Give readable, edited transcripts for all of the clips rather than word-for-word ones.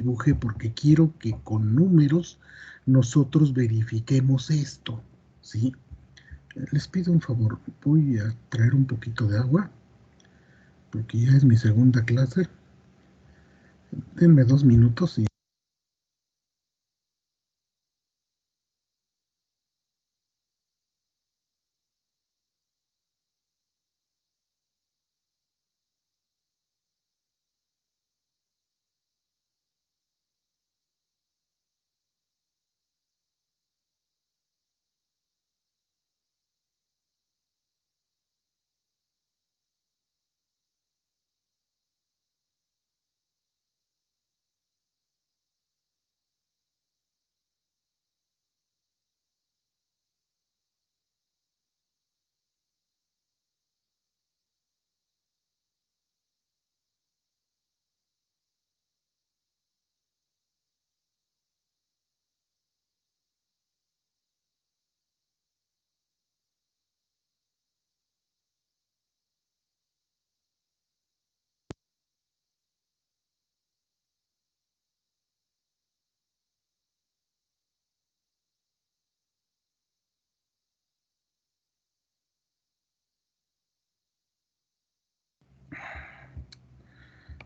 dibujé porque quiero que con números nosotros verifiquemos esto, ¿sí? Les pido un favor, voy a traer un poquito de agua, porque ya es mi segunda clase. Denme 2 minutos y...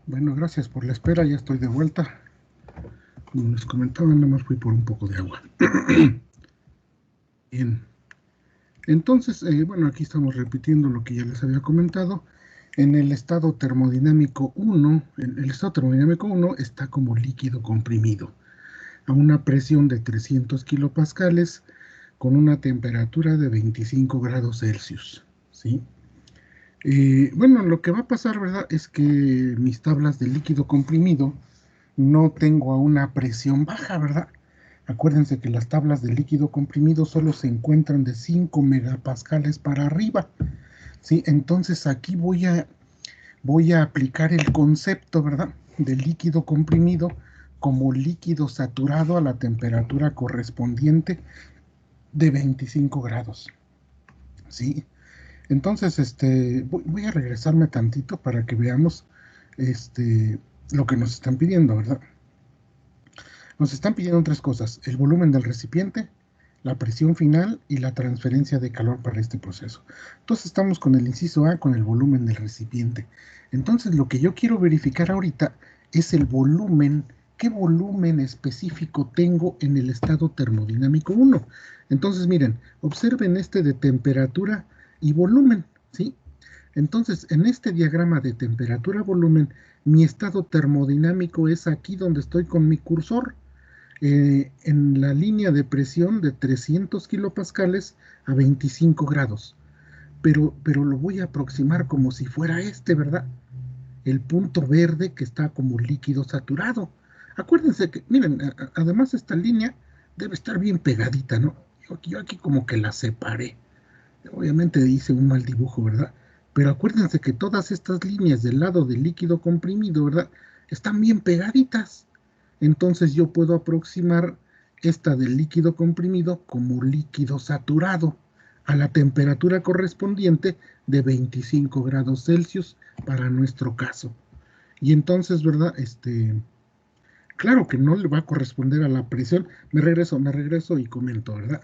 Bueno, gracias por la espera, ya estoy de vuelta. Como les comentaba, nada más fui por un poco de agua. Bien. Entonces, bueno, aquí estamos repitiendo lo que ya les había comentado. En el estado termodinámico 1, el estado termodinámico 1 está como líquido comprimido a una presión de 300 kilopascales con una temperatura de 25 grados Celsius, ¿sí? Bueno, lo que va a pasar, ¿verdad? Es que mis tablas de líquido comprimido no tengo a una presión baja, ¿verdad? Acuérdense que las tablas de líquido comprimido solo se encuentran de 5 megapascales para arriba, ¿sí? Entonces aquí voy a aplicar el concepto, ¿verdad? De líquido comprimido como líquido saturado a la temperatura correspondiente de 25 grados, ¿sí? Entonces, voy a regresarme tantito para que veamos lo que nos están pidiendo, ¿verdad? Nos están pidiendo tres cosas: el volumen del recipiente, la presión final y la transferencia de calor para este proceso. Entonces estamos con el inciso A, con el volumen del recipiente. Entonces lo que yo quiero verificar ahorita es el volumen, qué volumen específico tengo en el estado termodinámico 1. Entonces miren, observen este de temperatura y volumen, ¿sí? Entonces, en este diagrama de temperatura-volumen, mi estado termodinámico es aquí donde estoy con mi cursor, en la línea de presión de 300 kilopascales a 25 grados. Pero lo voy a aproximar como si fuera ¿verdad? El punto verde que está como líquido saturado. Acuérdense que, miren, además esta línea debe estar bien pegadita, ¿no? Yo aquí como que la separé. Obviamente hice un mal dibujo, ¿verdad? Pero acuérdense que todas estas líneas del lado del líquido comprimido, ¿verdad? Están bien pegaditas. Entonces yo puedo aproximar esta del líquido comprimido como líquido saturado a la temperatura correspondiente de 25 grados Celsius para nuestro caso. Y entonces, ¿verdad? Claro que no le va a corresponder a la presión. Me regreso y comento, ¿verdad?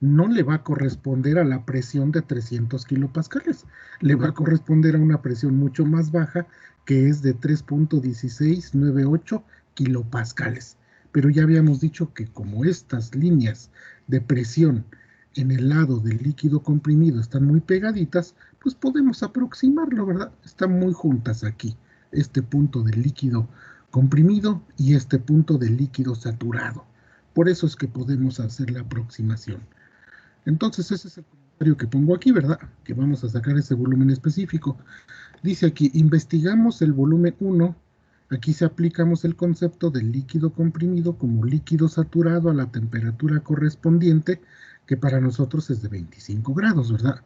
No le va a corresponder a la presión de 300 kilopascales. Le va a corresponder a una presión mucho más baja, que es de 3.1698 kilopascales. Pero ya habíamos dicho que como estas líneas de presión en el lado del líquido comprimido están muy pegaditas, pues podemos aproximarlo, ¿verdad? Están muy juntas aquí, este punto del líquido comprimido y este punto del líquido saturado. Por eso es que podemos hacer la aproximación. Entonces ese es el comentario que pongo aquí, ¿verdad? Que vamos a sacar ese volumen específico. Dice aquí, investigamos el volumen 1. Aquí se aplicamos el concepto del líquido comprimido como líquido saturado a la temperatura correspondiente, que para nosotros es de 25 grados, ¿verdad?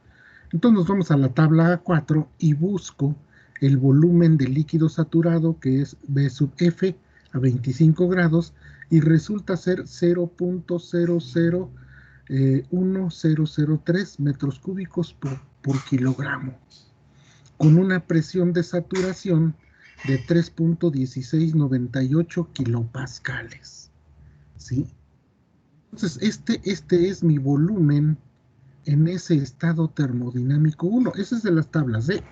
Entonces nos vamos a la tabla A4 y busco el volumen del líquido saturado, que es B sub F a 25 grados, y resulta ser 0.1003 metros cúbicos por kilogramo, con una presión de saturación de 3.1698 kilopascales, ¿sí? Entonces, este es mi volumen en ese estado termodinámico 1. Ese es de las tablas, ¿eh?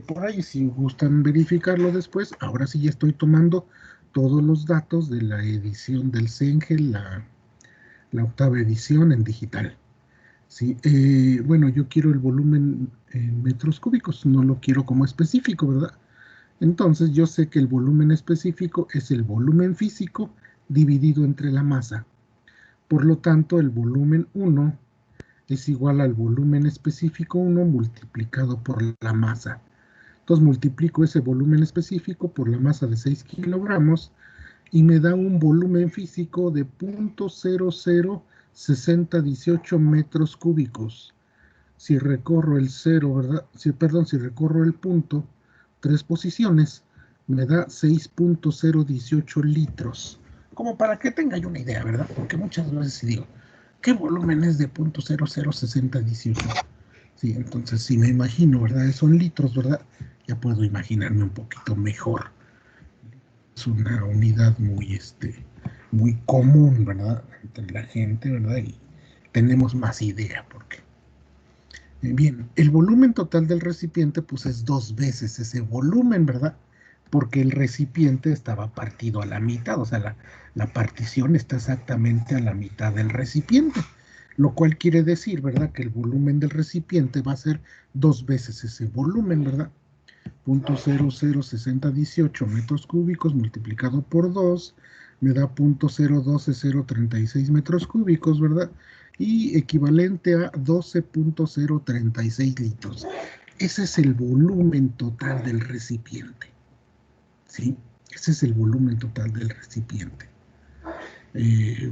Por ahí, si gustan verificarlo después, ahora sí ya estoy tomando todos los datos de la edición del CENGEL, la octava edición en digital. Sí, bueno, yo quiero el volumen en metros cúbicos, no lo quiero como específico, ¿verdad? Entonces yo sé que el volumen específico es el volumen físico dividido entre la masa. Por lo tanto, el volumen 1 es igual al volumen específico 1 multiplicado por la masa. Entonces multiplico ese volumen específico por la masa de 6 kilogramos y me da un volumen físico de 0.006018 metros cúbicos. Si recorro el 0, ¿verdad? Si recorro el punto, 3 posiciones, me da 6.018 litros. Como para que tenga yo una idea, ¿verdad? Porque muchas veces digo, ¿qué volumen es de 0.006018? Sí, entonces si me imagino, ¿verdad? Son litros, ¿verdad? Ya puedo imaginarme un poquito mejor. Es una unidad muy común, ¿verdad? Entre la gente, ¿verdad? Y tenemos más idea, porque bien, el volumen total del recipiente pues es 2 veces ese volumen, ¿verdad? Porque el recipiente estaba partido a la mitad, o sea, la partición está exactamente a la mitad del recipiente, lo cual quiere decir, ¿verdad? Que el volumen del recipiente va a ser 2 veces ese volumen, ¿verdad? 0.006018 metros cúbicos multiplicado por 2 me da 0.012036 metros cúbicos, ¿verdad? Y equivalente a 12.036 litros. Ese es el volumen total del recipiente, ¿sí? Ese es el volumen total del recipiente.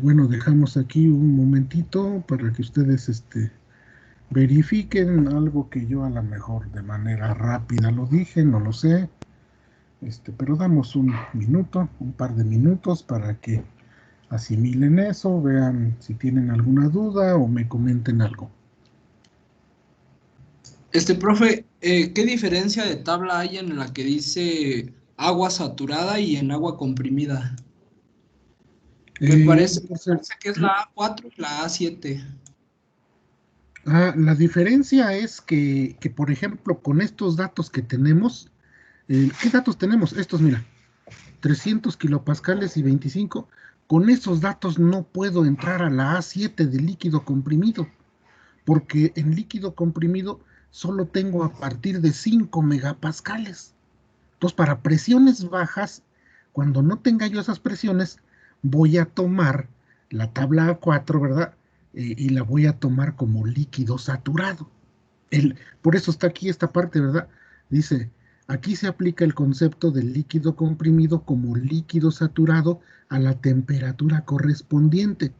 Bueno, dejamos aquí un momentito para que ustedes verifiquen algo que yo a lo mejor de manera rápida lo dije, no lo sé. Pero damos un minuto, un par de minutos para que asimilen eso, vean si tienen alguna duda o me comenten algo. Profe, ¿qué diferencia de tabla hay en la que dice agua saturada y en agua comprimida? Me parece que es la A4 y la A7. La diferencia es que, por ejemplo, con estos datos que tenemos, ¿qué datos tenemos? Estos, mira, 300 kilopascales y 25. Con esos datos no puedo entrar a la A7 de líquido comprimido, porque en líquido comprimido solo tengo a partir de 5 megapascales. Entonces, para presiones bajas, cuando no tenga yo esas presiones, voy a tomar la tabla A4, ¿verdad? Y la voy a tomar como líquido saturado. Por eso está aquí esta parte, ¿verdad? Dice, aquí se aplica el concepto del líquido comprimido como líquido saturado a la temperatura correspondiente.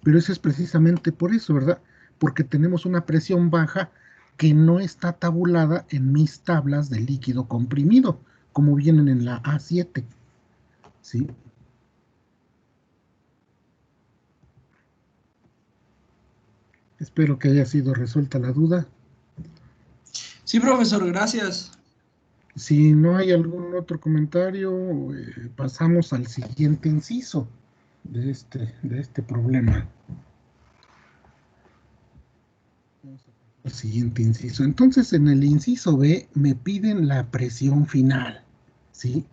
Pero eso es precisamente por eso, ¿verdad? Porque tenemos una presión baja que no está tabulada en mis tablas de líquido comprimido, como vienen en la A7. ¿Sí? Espero que haya sido resuelta la duda. Sí, profesor, gracias. Si no hay algún otro comentario, pasamos al siguiente inciso de este problema. El siguiente inciso. Entonces, en el inciso B me piden la presión final, ¿sí?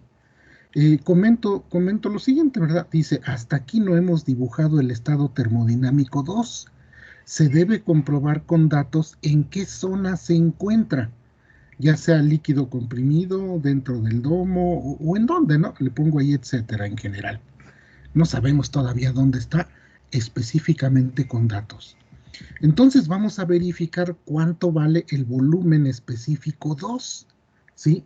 Comento lo siguiente, ¿verdad? Dice, hasta aquí no hemos dibujado el estado termodinámico 2. Se debe comprobar con datos en qué zona se encuentra, ya sea líquido comprimido, dentro del domo o en dónde, ¿no? Le pongo ahí, etcétera, en general. No sabemos todavía dónde está específicamente con datos. Entonces vamos a verificar cuánto vale el volumen específico 2, ¿sí?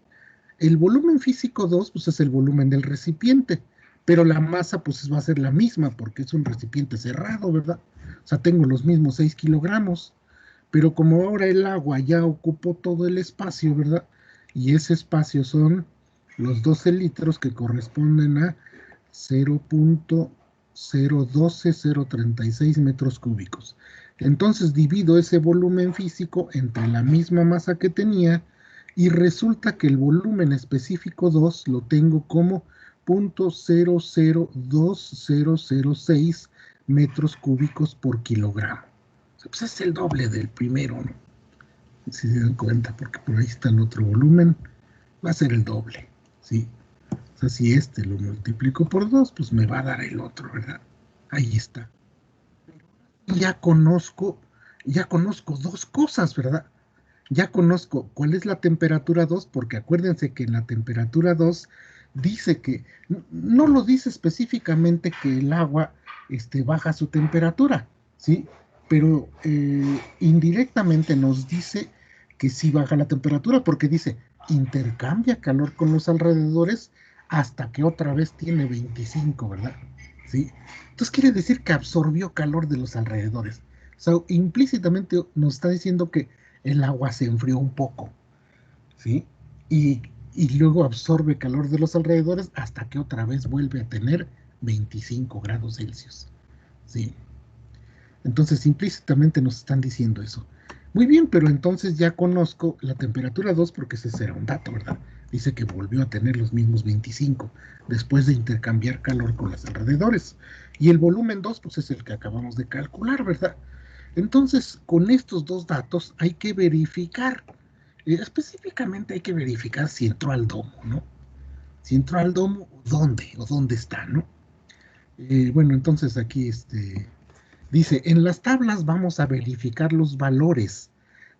El volumen físico 2 pues es el volumen del recipiente, pero la masa pues va a ser la misma porque es un recipiente cerrado, ¿verdad? O sea, tengo los mismos 6 kilogramos, pero como ahora el agua ya ocupó todo el espacio, ¿verdad? Y ese espacio son los 12 litros que corresponden a 0.012036 metros cúbicos. Entonces divido ese volumen físico entre la misma masa que tenía y resulta que el volumen específico 2 lo tengo como 0.002006 metros cúbicos por kilogramo. O sea, pues es el doble del primero, ¿no? Si se dan cuenta, porque por ahí está el otro volumen, va a ser el doble, ¿sí? O sea, si este lo multiplico por 2, pues me va a dar el otro, ¿verdad? Ahí está. Ya conozco dos cosas, ¿verdad? Ya conozco cuál es la temperatura 2, porque acuérdense que en la temperatura 2 dice que, no lo dice específicamente que el agua baja su temperatura, ¿sí? Pero indirectamente nos dice que sí baja la temperatura, porque dice, intercambia calor con los alrededores hasta que otra vez tiene 25, ¿verdad? ¿Sí? Entonces quiere decir que absorbió calor de los alrededores. O sea, implícitamente nos está diciendo que el agua se enfrió un poco, ¿sí? Y, y luego absorbe calor de los alrededores hasta que otra vez vuelve a tener 25 grados Celsius, ¿sí? Entonces, implícitamente nos están diciendo eso. Muy bien, pero entonces ya conozco la temperatura 2 porque ese será un dato, ¿verdad? Dice que volvió a tener los mismos 25 después de intercambiar calor con los alrededores. Y el volumen 2, pues es el que acabamos de calcular, ¿verdad? Entonces, con estos dos datos hay que verificar, específicamente hay que verificar si entró al domo, ¿no? Si entró al domo, ¿dónde? ¿O dónde está, no? Bueno, entonces aquí dice, en las tablas vamos a verificar los valores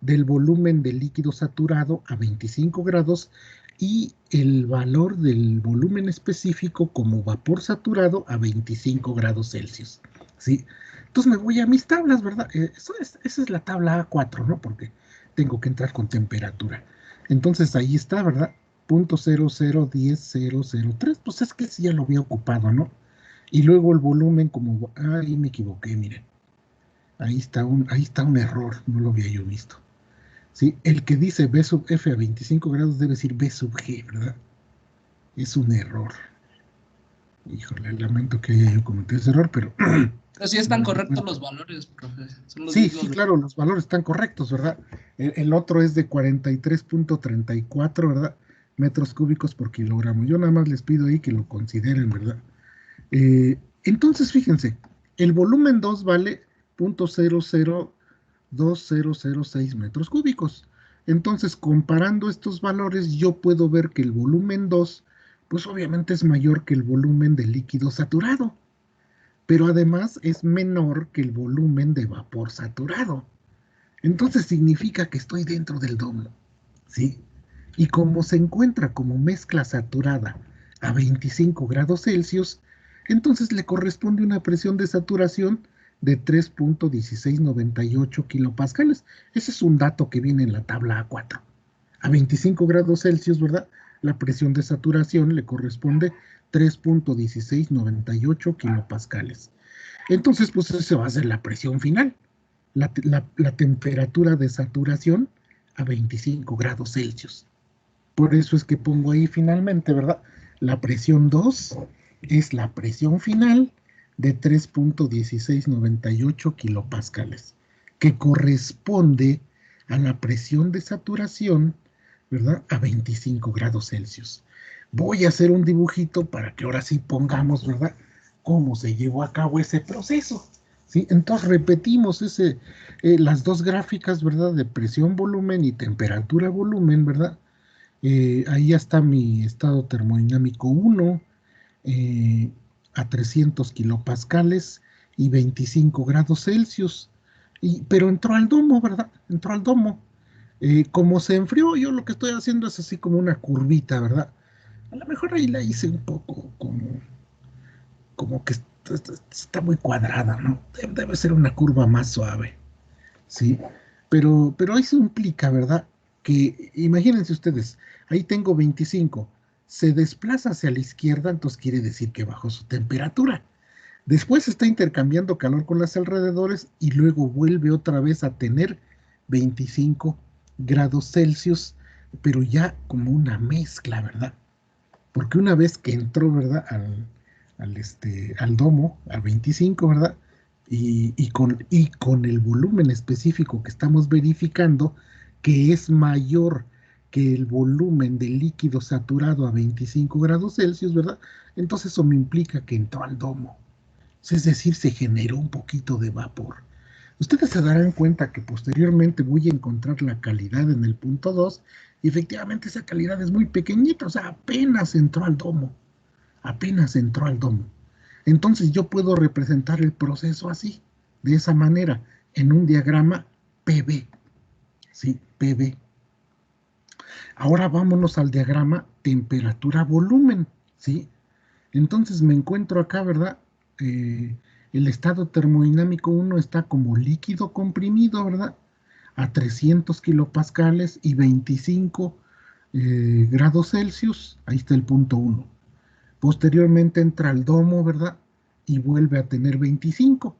del volumen del líquido saturado a 25 grados y el valor del volumen específico como vapor saturado a 25 grados Celsius, ¿sí? Entonces me voy a mis tablas, ¿verdad? Esa es la tabla A4, ¿no? Porque tengo que entrar con temperatura. Entonces ahí está, ¿verdad? 0.0010003, pues es que sí ya lo había ocupado, ¿no? Y luego el volumen como, ahí me equivoqué, miren. Ahí está un error, no lo había yo visto. ¿Sí? El que dice B sub F a 25 grados debe decir B sub G, ¿verdad? Es un error. Híjole, lamento que haya yo cometido ese error, pero... Pero sí están correctos los valores, profe. Son los Sí, mismos. sí, claro, los valores están correctos, ¿verdad? El otro es de 43.34, ¿verdad? Metros cúbicos por kilogramo. Yo nada más les pido ahí que lo consideren, ¿verdad? Entonces, fíjense, el volumen 2 vale 0.002006 metros cúbicos. Entonces, comparando estos valores, yo puedo ver que el volumen 2, pues obviamente es mayor que el volumen de líquido saturado, pero además es menor que el volumen de vapor saturado. Entonces significa que estoy dentro del domo, ¿sí? Y como se encuentra como mezcla saturada a 25 grados Celsius, entonces le corresponde una presión de saturación de 3.1698 kilopascales. Ese es un dato que viene en la tabla A4. A 25 grados Celsius, ¿verdad? La presión de saturación le corresponde 3.1698 kilopascales. Entonces, pues esa va a ser la presión final, la temperatura de saturación a 25 grados Celsius. Por eso es que pongo ahí finalmente, ¿verdad? La presión 2 es la presión final de 3.1698 kilopascales, que corresponde a la presión de saturación, ¿verdad? A 25 grados Celsius. Voy a hacer un dibujito para que ahora sí pongamos, ¿verdad? Cómo se llevó a cabo ese proceso. ¿Sí? Entonces repetimos las dos gráficas, ¿verdad? De presión volumen y temperatura volumen, ¿verdad? Ahí ya está mi estado termodinámico 1 a 300 kilopascales y 25 grados Celsius. Pero entró al domo, ¿verdad? Entró al domo. Como se enfrió, yo lo que estoy haciendo es así como una curvita, ¿verdad? A lo mejor ahí la hice un poco como que está muy cuadrada, ¿no? Debe ser una curva más suave, ¿sí? Pero eso implica, ¿verdad? Que imagínense ustedes, ahí tengo 25, se desplaza hacia la izquierda, entonces quiere decir que bajó su temperatura. Después está intercambiando calor con los alrededores y luego vuelve otra vez a tener 25 grados Celsius, pero ya como una mezcla, ¿verdad? Porque una vez que entró, ¿verdad? Al domo, al 25, ¿verdad? Y con el volumen específico que estamos verificando, que es mayor que el volumen del líquido saturado a 25 grados Celsius, ¿verdad? Entonces eso me implica que entró al domo. Es decir, se generó un poquito de vapor. Ustedes se darán cuenta que posteriormente voy a encontrar la calidad en el punto 2 y efectivamente esa calidad es muy pequeñita, o sea, apenas entró al domo, apenas entró al domo. Entonces yo puedo representar el proceso así, de esa manera, en un diagrama PV, ¿sí? PV. Ahora vámonos al diagrama temperatura-volumen, ¿sí? Entonces me encuentro acá, ¿verdad? El estado termodinámico 1 está como líquido comprimido, ¿verdad? A 300 kilopascales y 25 grados Celsius. Ahí está el punto 1. Posteriormente entra al domo, ¿verdad? Y vuelve a tener 25.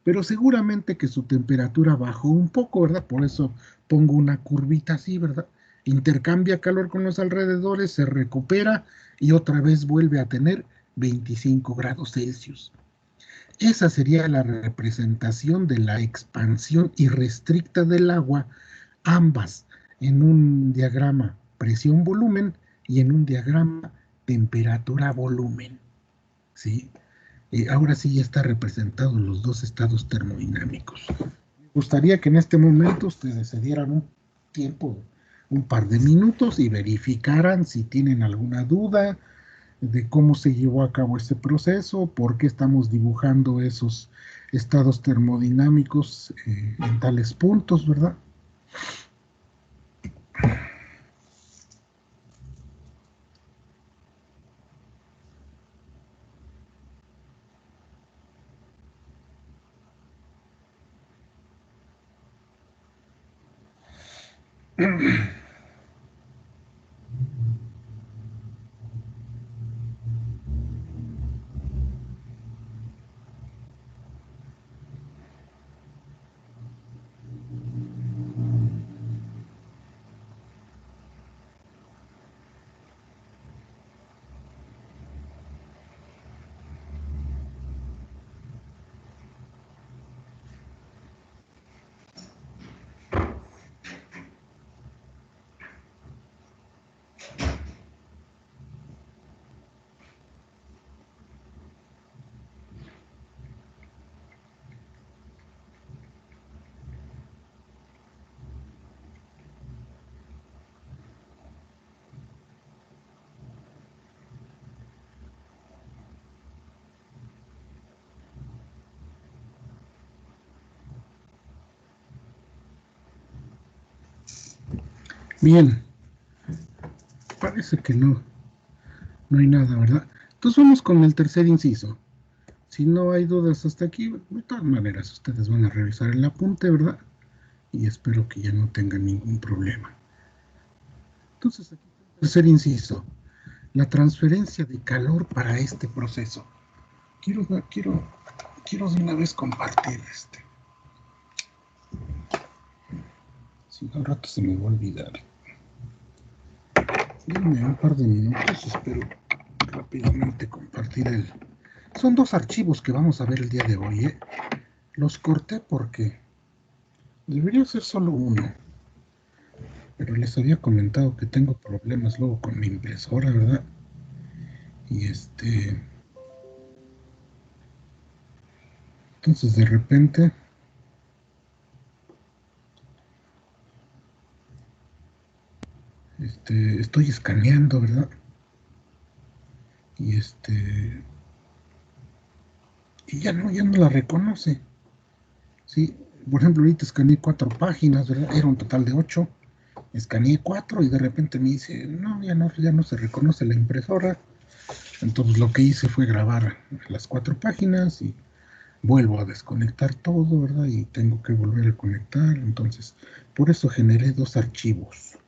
Pero seguramente que su temperatura bajó un poco, ¿verdad? Por eso pongo una curvita así, ¿verdad? Intercambia calor con los alrededores, se recupera y otra vez vuelve a tener 25 grados Celsius. Esa sería la representación de la expansión irrestricta del agua, ambas en un diagrama presión-volumen y en un diagrama temperatura-volumen. ¿Sí? Ahora sí ya está representado los dos estados termodinámicos. Me gustaría que en este momento ustedes se dieran un tiempo, un par de minutos y verificaran si tienen alguna duda de cómo se llevó a cabo este proceso, por qué estamos dibujando esos estados termodinámicos en tales puntos, ¿verdad? Bien, parece que no hay nada, ¿verdad? Entonces vamos con el tercer inciso. Si no hay dudas hasta aquí, de todas maneras ustedes van a revisar el apunte, ¿verdad? Y espero que ya no tengan ningún problema. Entonces, aquí el tercer inciso, la transferencia de calor para este proceso. Quiero de una vez compartir este. Si no, al rato se me va a olvidar. Denme un par de minutos, espero rápidamente compartir el... Son dos archivos que vamos a ver el día de hoy, ¿eh? Los corté porque debería ser solo uno, pero les había comentado que tengo problemas luego con mi impresora, ¿verdad? Y entonces de repente estoy escaneando, ¿verdad? Y y ya no la reconoce. Sí, por ejemplo, ahorita escaneé 4 páginas, ¿verdad? Era un total de 8. Escaneé 4 y de repente me dice, no, ya no se reconoce la impresora. Entonces lo que hice fue grabar las 4 páginas y vuelvo a desconectar todo, ¿verdad? Y tengo que volver a conectar. Entonces, por eso generé 2 archivos.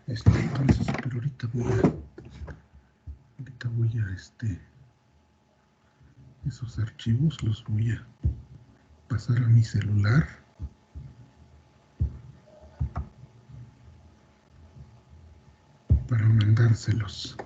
Entonces, pero ahorita voy a esos archivos los voy a pasar a mi celular. Para mandárselos.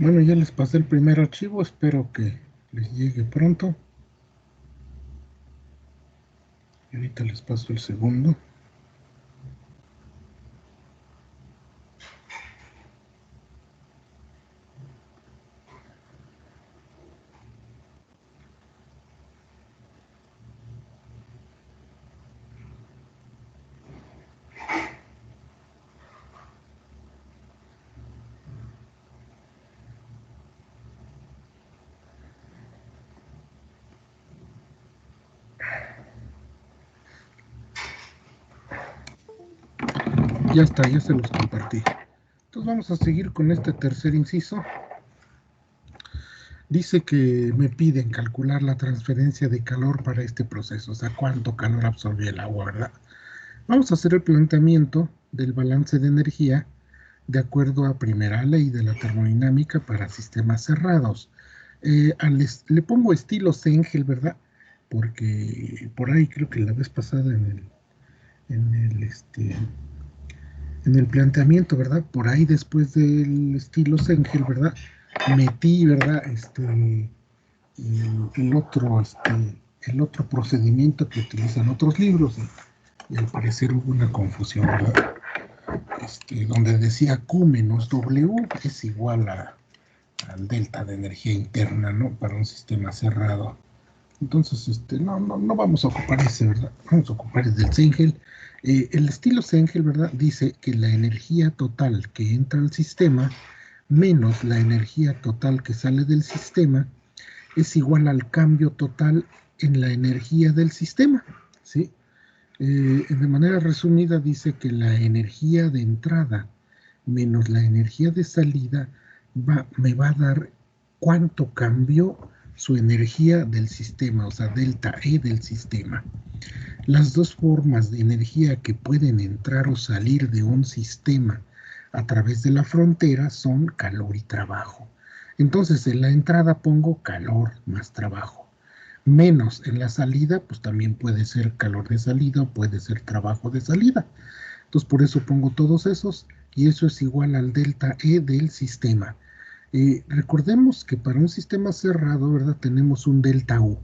Bueno, ya les pasé el primer archivo, espero que les llegue pronto. Y ahorita les paso el segundo. Ya está, ya se los compartí. Entonces vamos a seguir con este tercer inciso. Dice que me piden calcular la transferencia de calor para este proceso, o sea, cuánto calor absorbe el agua, ¿verdad? Vamos a hacer el planteamiento del balance de energía de acuerdo a primera ley de la termodinámica para sistemas cerrados. Le pongo estilo Engel, ¿verdad? Porque por ahí creo que la vez pasada en el, este, en el planteamiento, ¿verdad? Por ahí después del estilo Engel, ¿verdad? Metí, ¿verdad? El otro procedimiento que utilizan otros libros y al parecer hubo una confusión, ¿verdad? Donde decía Q menos W es igual al delta de energía interna, ¿no? Para un sistema cerrado. Entonces, no vamos a ocupar ese, ¿verdad? Vamos a ocupar el del Engel. El estilo Engel, ¿verdad? Dice que la energía total que entra al sistema menos la energía total que sale del sistema es igual al cambio total en la energía del sistema, ¿sí? De manera resumida dice que la energía de entrada menos la energía de salida me va a dar cuánto cambió su energía del sistema, o sea, delta E del sistema. Las dos formas de energía que pueden entrar o salir de un sistema a través de la frontera son calor y trabajo. Entonces, en la entrada pongo calor más trabajo. Menos en la salida, pues también puede ser calor de salida o puede ser trabajo de salida. Entonces, por eso pongo todos esos y eso es igual al delta E del sistema. Recordemos que para un sistema cerrado, ¿verdad? Tenemos un delta U.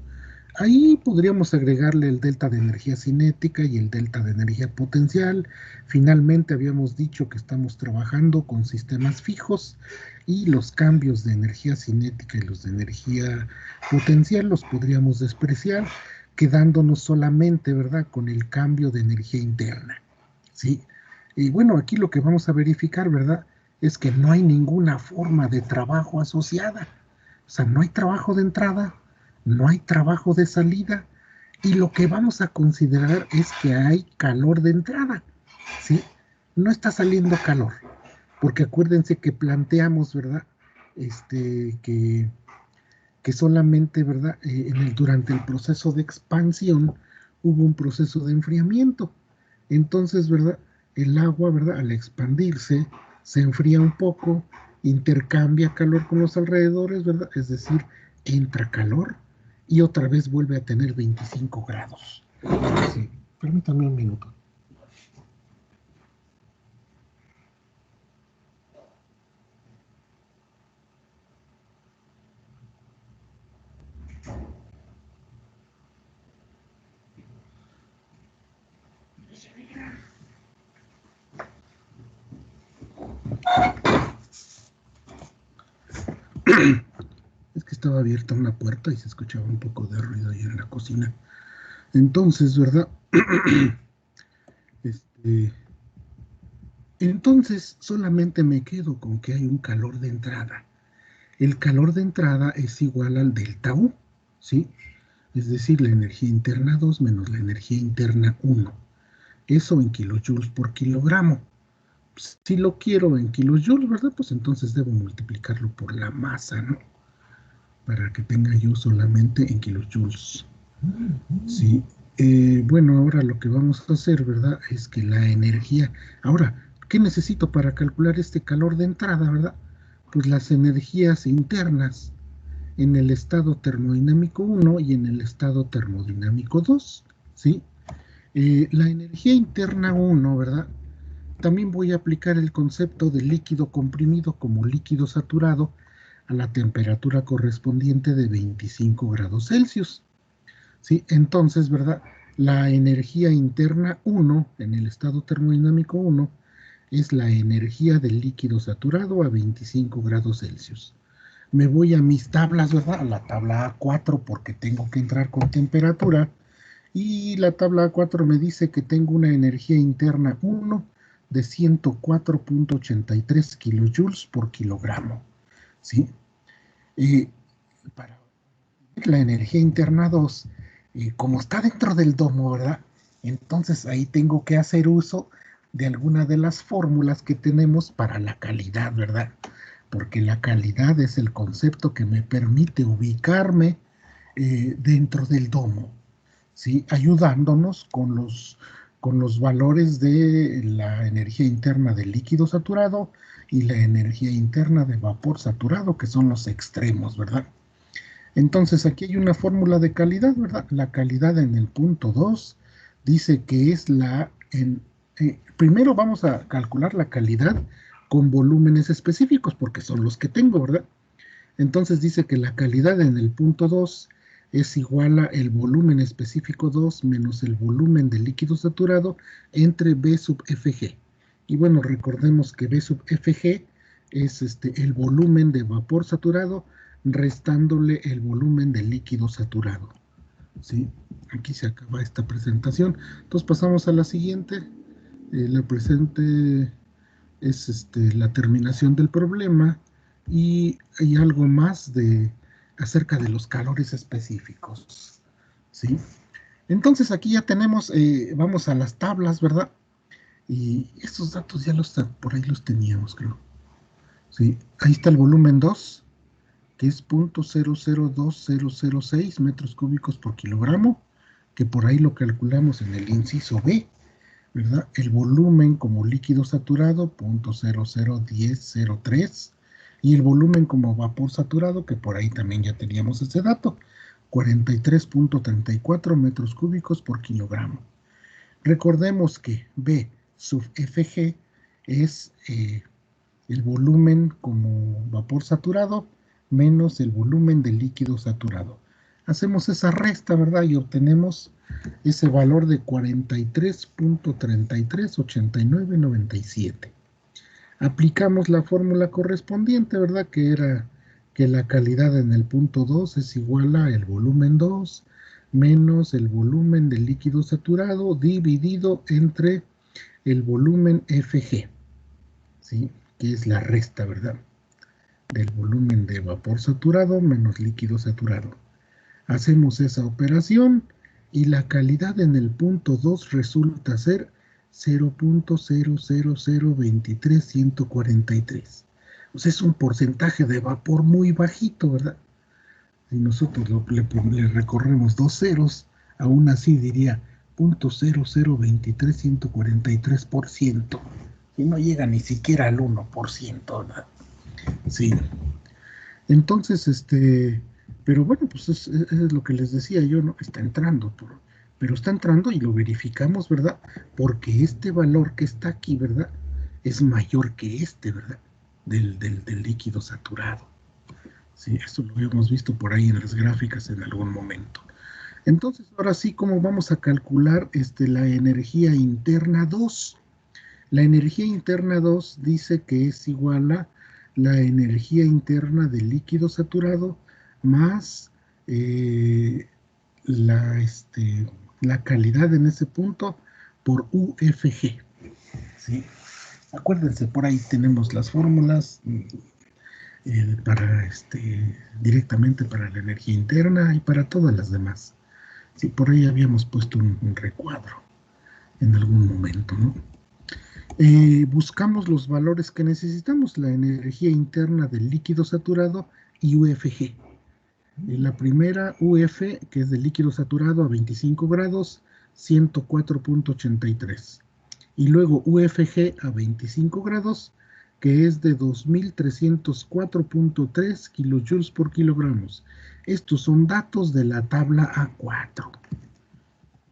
Ahí podríamos agregarle el delta de energía cinética y el delta de energía potencial. Finalmente habíamos dicho que estamos trabajando con sistemas fijos y los cambios de energía cinética y los de energía potencial los podríamos despreciar, quedándonos solamente, ¿verdad?, con el cambio de energía interna, ¿sí? Y bueno, aquí lo que vamos a verificar, ¿verdad?, es que no hay ninguna forma de trabajo asociada. O sea, no hay trabajo de entrada, no hay trabajo de salida, y lo que vamos a considerar es que hay calor de entrada, ¿sí? No está saliendo calor, porque acuérdense que planteamos, ¿verdad?, que solamente, ¿verdad?, durante el proceso de expansión hubo un proceso de enfriamiento. Entonces, ¿verdad?, el agua, ¿verdad?, al expandirse, se enfría un poco, intercambia calor con los alrededores, ¿verdad? Es decir, entra calor y otra vez vuelve a tener 25 grados. Sí, permítame un minuto. Es que estaba abierta una puerta y se escuchaba un poco de ruido ahí en la cocina. Entonces, ¿verdad? Entonces solamente me quedo con que hay un calor de entrada. El calor de entrada es igual al delta U, ¿sí? Es decir, la energía interna 2 menos la energía interna 1. Eso en kilojoules por kilogramo. Si lo quiero en kilojoules, ¿verdad? Pues entonces debo multiplicarlo por la masa, ¿no? Para que tenga yo solamente en kilojoules. Sí. Bueno, ahora lo que vamos a hacer, ¿verdad? Es que la energía... Ahora, ¿qué necesito para calcular este calor de entrada, verdad? Pues las energías internas en el estado termodinámico 1 y en el estado termodinámico 2, ¿sí? La energía interna 1, ¿verdad? También voy a aplicar el concepto de líquido comprimido como líquido saturado a la temperatura correspondiente de 25 grados Celsius. ¿Sí? Entonces, ¿verdad? La energía interna 1, en el estado termodinámico 1, es la energía del líquido saturado a 25 grados Celsius. Me voy a mis tablas, ¿verdad? A la tabla A4 porque tengo que entrar con temperatura. Y la tabla A4 me dice que tengo una energía interna 1 de 104.83 kilojoules por kilogramo. ¿Sí? Para la energía interna 2, como está dentro del domo, ¿verdad? Entonces ahí tengo que hacer uso de alguna de las fórmulas que tenemos para la calidad, ¿verdad? Porque la calidad es el concepto que me permite ubicarme dentro del domo, ¿sí? Ayudándonos con los valores de la energía interna del líquido saturado y la energía interna de vapor saturado, que son los extremos, ¿verdad? Entonces aquí hay una fórmula de calidad, ¿verdad? La calidad en el punto 2 dice que es primero vamos a calcular la calidad con volúmenes específicos, porque son los que tengo, ¿verdad? Entonces dice que la calidad en el punto 2 es igual a el volumen específico 2 menos el volumen del líquido saturado entre B sub Fg. Y bueno, recordemos que B sub Fg es el volumen de vapor saturado restándole el volumen del líquido saturado. ¿Sí? Aquí se acaba esta presentación. Entonces pasamos a la siguiente. La presente es la terminación del problema y hay algo más acerca de los calores específicos. ¿Sí? Entonces aquí ya tenemos, vamos a las tablas, ¿verdad? Y estos datos ya por ahí los teníamos, creo. ¿Sí? Ahí está el volumen 2, que es 0.002006 metros cúbicos por kilogramo, que por ahí lo calculamos en el inciso B, ¿verdad? El volumen como líquido saturado, 0.001003, y el volumen como vapor saturado, que por ahí también ya teníamos ese dato, 43.34 metros cúbicos por kilogramo. Recordemos que B sub Fg es el volumen como vapor saturado menos el volumen del líquido saturado. Hacemos esa resta, ¿verdad? Y obtenemos ese valor de 43.338997. Aplicamos la fórmula correspondiente, ¿verdad? Que era que la calidad en el punto 2 es igual a el volumen 2 menos el volumen del líquido saturado dividido entre el volumen Fg, ¿sí? Que es la resta, ¿verdad? Del volumen de vapor saturado menos líquido saturado. Hacemos esa operación y la calidad en el punto 2 resulta ser 0.00023143. O sea, es un porcentaje de vapor muy bajito, ¿verdad? Si nosotros le recorremos dos ceros, aún así diría 0.0023143%. Y no llega ni siquiera al 1%, ¿verdad? Sí. Entonces, pero bueno, pues es lo que les decía yo, ¿no? Está entrando, pero está entrando y lo verificamos, ¿verdad? Porque este valor que está aquí, ¿verdad? Es mayor que ¿verdad? Del líquido saturado. Sí, esto lo habíamos visto por ahí en las gráficas en algún momento. Entonces, ahora sí, ¿cómo vamos a calcular la energía interna 2? La energía interna 2 dice que es igual a la energía interna del líquido saturado más la calidad en ese punto por UFG. ¿Sí? Acuérdense, por ahí tenemos las fórmulas para directamente para la energía interna y para todas las demás. Sí, por ahí habíamos puesto un recuadro en algún momento, ¿no? Buscamos los valores que necesitamos, la energía interna del líquido saturado y UFG. La primera UF, que es del líquido saturado a 25 grados, 104.83. Y luego UFG a 25 grados, que es de 2.304.3 kilojoules por kilogramos. Estos son datos de la tabla A4.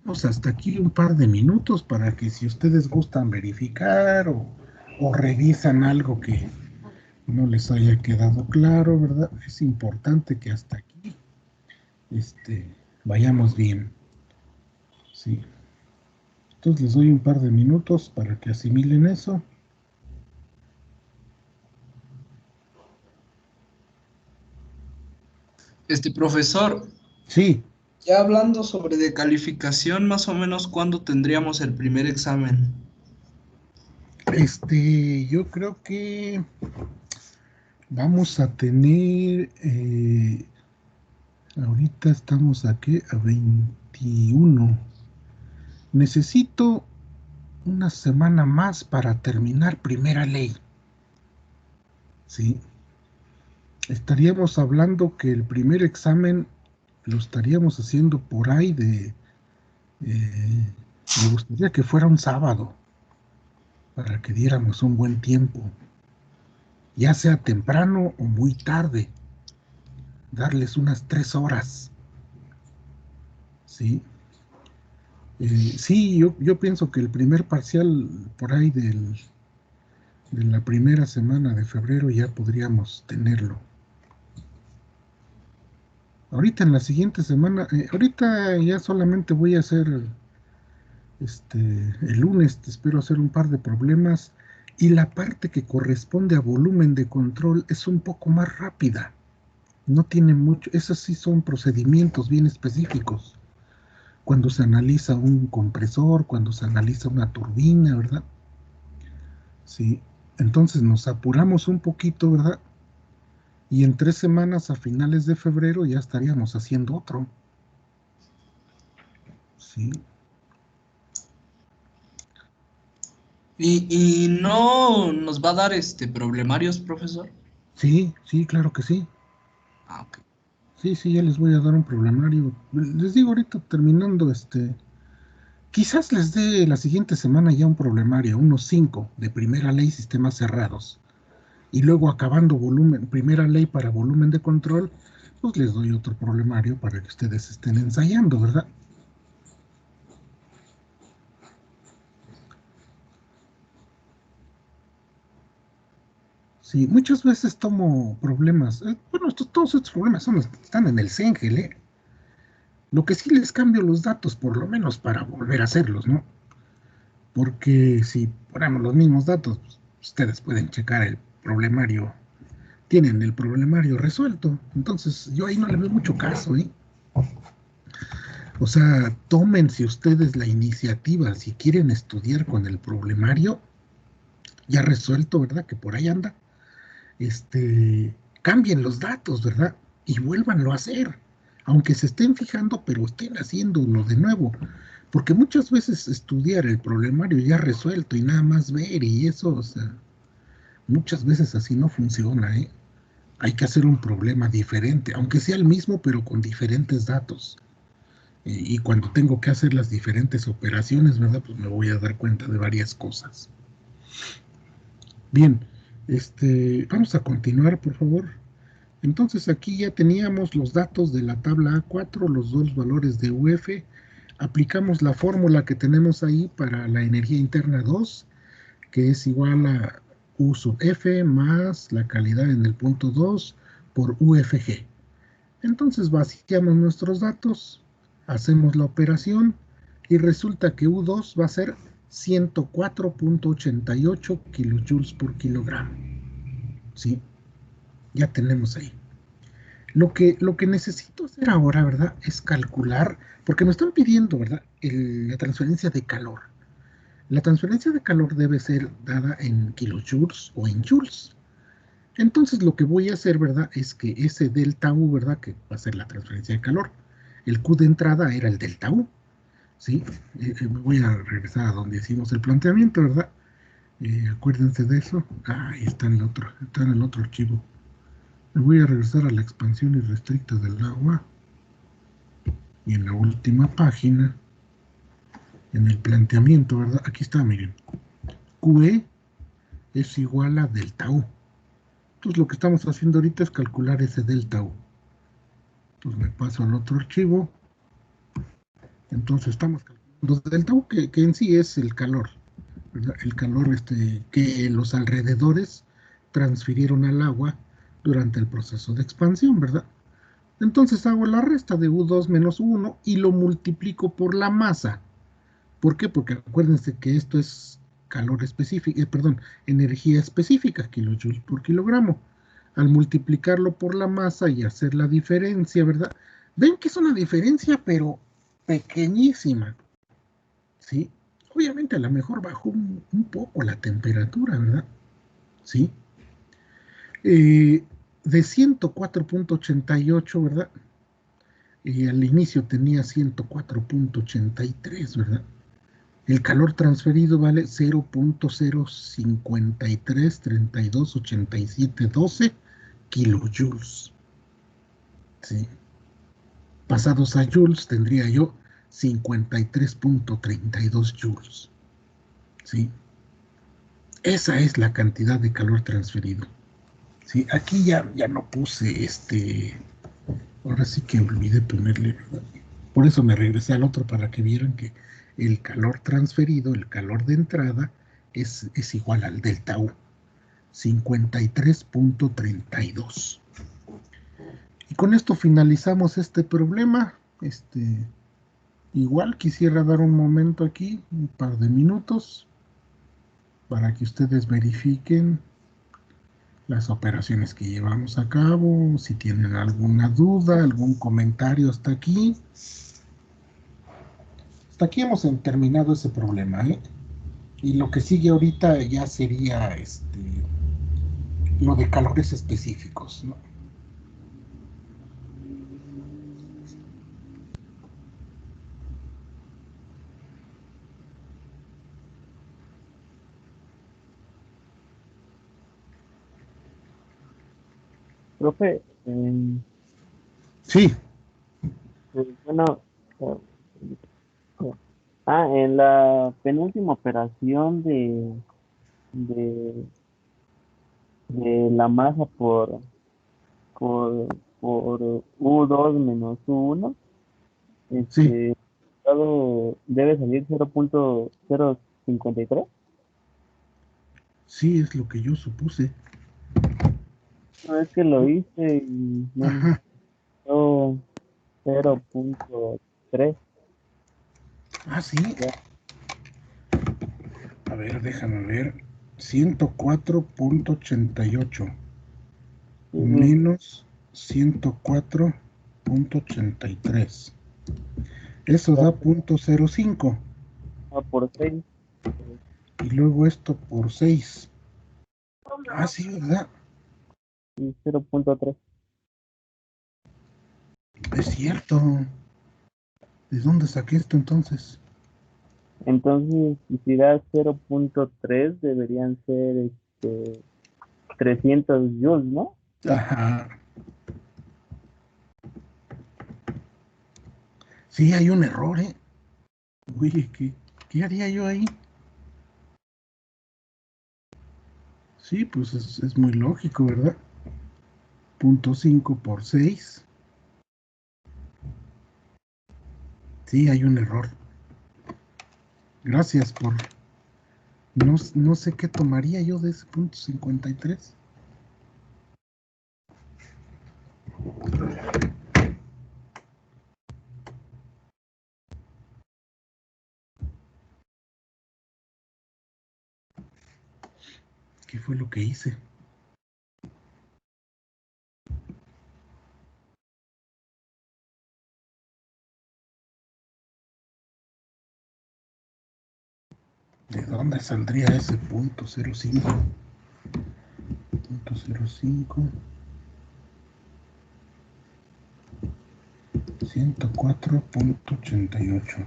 Vamos hasta aquí un par de minutos para que si ustedes gustan verificar o revisan algo que no les haya quedado claro, ¿verdad? Es importante que hasta aquí vayamos bien. Sí. Entonces les doy un par de minutos para que asimilen eso. Profesor, Sí, ya hablando sobre de calificación, más o menos, ¿cuándo tendríamos el primer examen? yo creo que vamos a tener, ahorita estamos aquí a 21. Necesito una semana más para terminar primera ley. Sí, estaríamos hablando que el primer examen lo estaríamos haciendo por ahí me gustaría que fuera un sábado para que diéramos un buen tiempo, ya sea temprano o muy tarde, darles unas 3 horas. Sí, sí, yo pienso que el primer parcial por ahí de la primera semana de febrero ya podríamos tenerlo. Ahorita en la siguiente semana, ahorita ya solamente voy a hacer, el lunes espero hacer un par de problemas y la parte que corresponde a volumen de control es un poco más rápida. No tiene mucho, esos sí son procedimientos bien específicos. Cuando se analiza un compresor, cuando se analiza una turbina, ¿verdad? Sí, entonces nos apuramos un poquito, ¿verdad? Y en 3 semanas a finales de febrero ya estaríamos haciendo otro. Sí, ¿Y no nos va a dar problemarios, profesor? sí, sí, claro que sí. Ah, ok. Sí, sí, ya les voy a dar un problemario. Les digo ahorita terminando, quizás les dé la siguiente semana ya un problemario, unos 5 de primera ley sistemas cerrados. Y luego acabando volumen, primera ley para volumen de control, pues les doy otro problemario para que ustedes estén ensayando, ¿verdad? Sí, muchas veces tomo problemas, bueno, todos estos problemas están en el CENGEL, ¿eh? Lo que sí les cambio los datos, por lo menos para volver a hacerlos, ¿no? Porque si ponemos los mismos datos, pues, ustedes pueden checar el problemario, tienen el problemario resuelto, entonces yo ahí no le veo mucho caso, ¿eh? O sea, tómense ustedes la iniciativa, si quieren estudiar con el problemario, ya resuelto, ¿verdad? Que por ahí anda, cambien los datos, ¿verdad? Y vuélvanlo a hacer, aunque se estén fijando, pero estén haciéndolo de nuevo, porque muchas veces estudiar el problemario ya resuelto y nada más ver y eso, o sea, muchas veces así no funciona, ¿eh? Hay que hacer un problema diferente, aunque sea el mismo, pero con diferentes datos. Y cuando tengo que hacer las diferentes operaciones, ¿verdad? Pues me voy a dar cuenta de varias cosas. Bien, vamos a continuar, por favor. Entonces aquí ya teníamos los datos de la tabla A4, los dos valores de UF. Aplicamos la fórmula que tenemos ahí para la energía interna 2, que es igual a U sub F más la calidad en el punto 2 por UFG. Entonces vaciamos nuestros datos, hacemos la operación y resulta que U2 va a ser 104.88 kilojoules por kilogramo. ¿Sí? Ya tenemos ahí. Lo que necesito hacer ahora, ¿verdad? Es calcular, porque me están pidiendo, ¿verdad? La transferencia de calor. La transferencia de calor debe ser dada en kilojoules o en joules. Entonces lo que voy a hacer, ¿verdad? Es que ese delta U, ¿verdad? Que va a ser la transferencia de calor. El Q de entrada era el delta U, ¿sí? Voy a regresar a donde hicimos el planteamiento, ¿verdad? Acuérdense de eso. Ahí está en el otro archivo. Me voy a regresar a la expansión irrestricta del agua. Y en la última página, en el planteamiento, ¿verdad? Aquí está, miren. QE es igual a delta U. Entonces lo que estamos haciendo ahorita es calcular ese delta U. Entonces me paso al otro archivo. Entonces estamos calculando delta U, que en sí es el calor, ¿verdad? El calor que los alrededores transfirieron al agua durante el proceso de expansión, ¿verdad? Entonces hago la resta de U2 menos U1 y lo multiplico por la masa. ¿Por qué? Porque acuérdense que esto es calor específico, perdón, energía específica, kilojoules por kilogramo. Al multiplicarlo por la masa y hacer la diferencia, ¿verdad? Ven que es una diferencia, pero pequeñísima, ¿sí? Obviamente a lo mejor bajó un poco la temperatura, ¿verdad? ¿Sí? De 104.88, ¿verdad? Y al inicio tenía 104.83, ¿verdad? El calor transferido vale 0.053328712 kilojoules. ¿Sí? Pasados a joules tendría yo 53.32 joules. ¿Sí? Esa es la cantidad de calor transferido. ¿Sí? Aquí ya no puse ahora sí que olvidé ponerle, ¿verdad? Por eso me regresé al otro para que vieran que el calor transferido, el calor de entrada, es igual al delta U, 53.32. Y con esto finalizamos este problema. Igual quisiera dar un momento aquí, un par de minutos, para que ustedes verifiquen las operaciones que llevamos a cabo, si tienen alguna duda, algún comentario hasta aquí. Hasta aquí hemos terminado ese problema, ¿eh? Y lo que sigue ahorita ya sería lo de calores específicos, ¿no? Profe, Sí, bueno, eh, en la penúltima operación de, de la masa por, por U2 menos U1, sí, el resultado debe salir 0.053. sí, es lo que yo supuse. No es que lo hice y me Ajá, dio 0.3. sí. Ya. A ver, déjame ver. 104.88 Y, menos 104.83. Eso da ya, 0.05. por 6. Y luego esto por 6. Sí, ¿verdad? Y 0.3. Es cierto. ¿De dónde saqué esto entonces? Entonces, si da 0.3 deberían ser 300 joules, ¿no? Ajá. Sí, hay un error, ¿eh? Oye, ¿qué haría yo ahí? Sí, pues es muy lógico, ¿verdad? 0.5 por 6. Sí, hay un error. Gracias por... No sé qué tomaría yo de ese 0.53. ¿Qué fue lo que hice? ¿De dónde saldría ese 0.05? 0.05. 104.88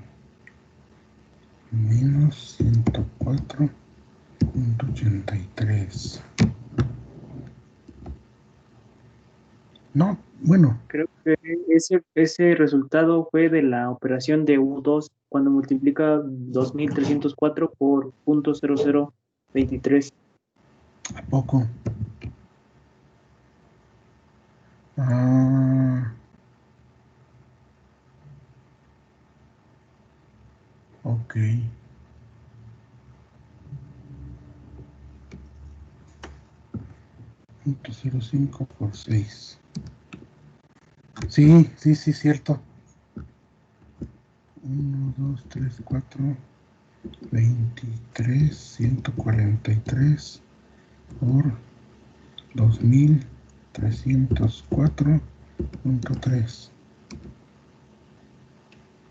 menos 104.83. No, bueno, Creo que ese resultado fue de la operación de U2 cuando multiplica 2304 por 0.0023. ¿a poco? Ah, ok. 0.05 por 6. Sí, cierto. 1, 2, 3, 4, 23, 143 por 2304.3.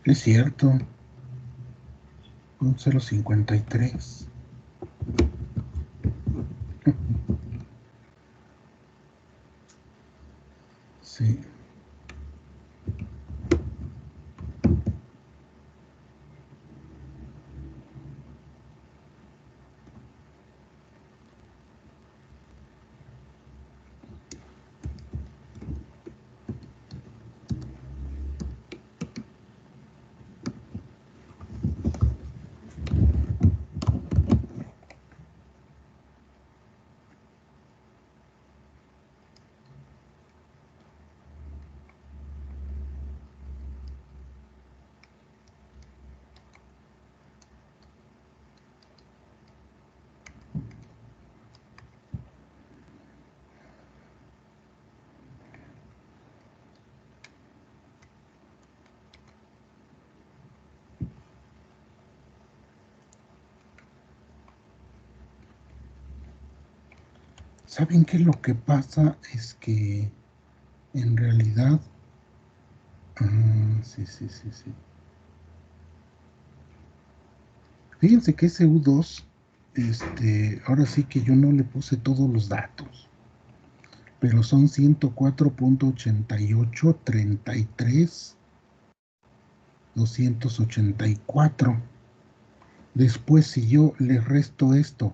Es cierto. Un 0.53. Sí. ¿Saben qué? Lo que pasa es que en realidad... sí. Fíjense que ese U2, ahora sí que yo no le puse todos los datos, pero son 104.8833.284. Después, si yo le resto esto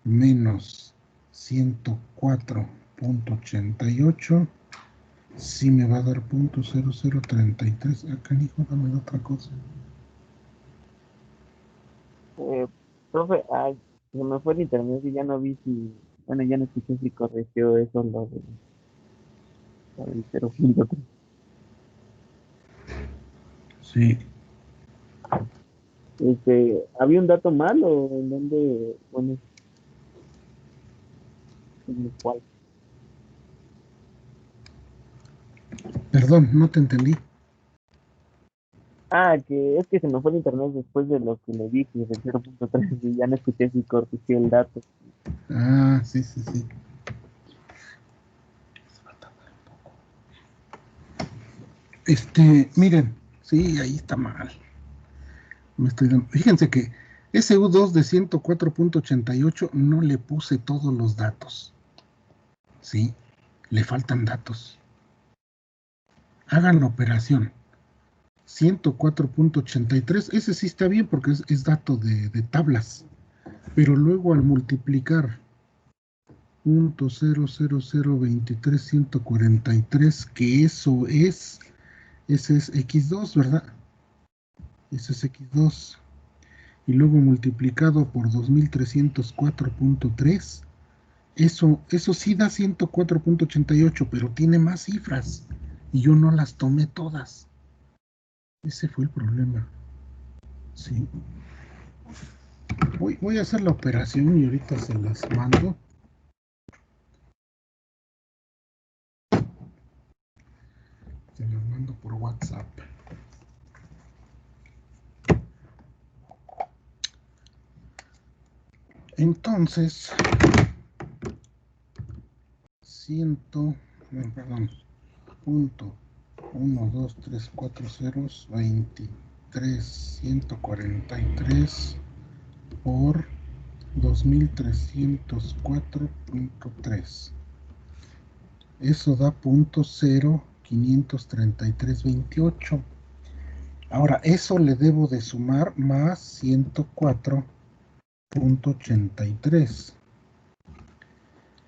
menos 104.88, sí me va a dar .0033. Acá, hijo, dame otra cosa. Profe, ay, se me fue el internet y ya no vi si, bueno, ya no escuché si corrigió eso lo del 0.3. Sí. ¿Había un dato mal o en dónde, bueno, en el cual? Perdón, no te entendí. Ah, que es que se me fue el internet después de lo que le dije del 0.3 y ya no escuché si corrigió el dato. Ah, sí. Miren, sí, ahí está mal. Fíjense que ese U2 de 104.88 no le puse todos los datos. Sí, le faltan datos. Hagan la operación. 104.83, ese sí está bien porque es dato de tablas. Pero luego al multiplicar .00023143, que ese es X2, ¿verdad? Ese es X2. Y luego multiplicado por 2304.3, eso sí da 104.88, pero tiene más cifras y yo no las tomé todas. Ese fue el problema. Sí. Voy a hacer la operación y ahorita se las mando. Se las mando por WhatsApp. Entonces, punto 1, 2, 3, 4 ceros, 23.143 por 2304.3. Eso da .053328. Ahora, eso le debo de sumar más 104.83.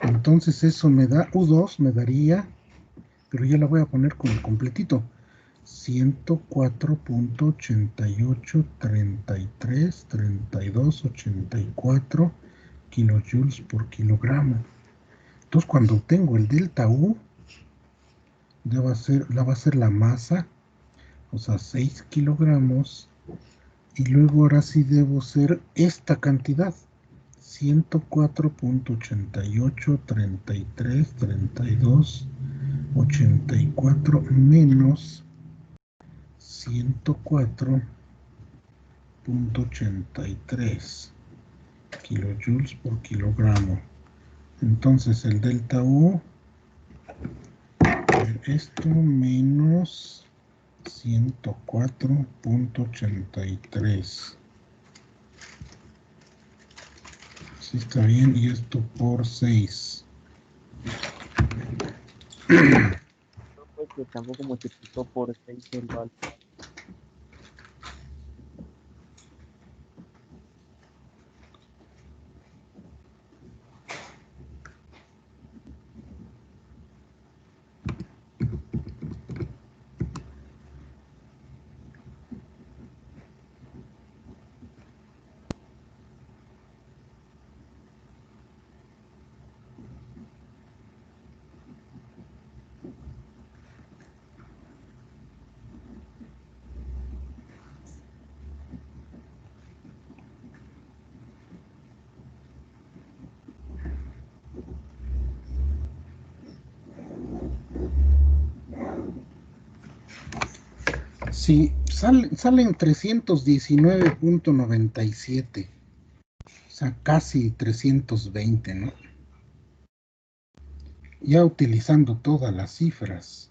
Entonces eso me da U2, me daría, pero ya la voy a poner con el completito. 104.88333284 kilojoules por kilogramo. Entonces cuando obtengo el delta U, la va a ser la masa, o sea, 6 kilogramos, y luego ahora sí debo ser esta cantidad, 104.88333284 menos 104.83 kilojoules por kilogramo. Entonces el delta U, esto menos 104.83. Sí, está bien, y esto por 6. No, pues que tampoco multiplicó por 6 el valor. Sí, salen 319.97. O sea, casi 320, ¿no? Ya utilizando todas las cifras.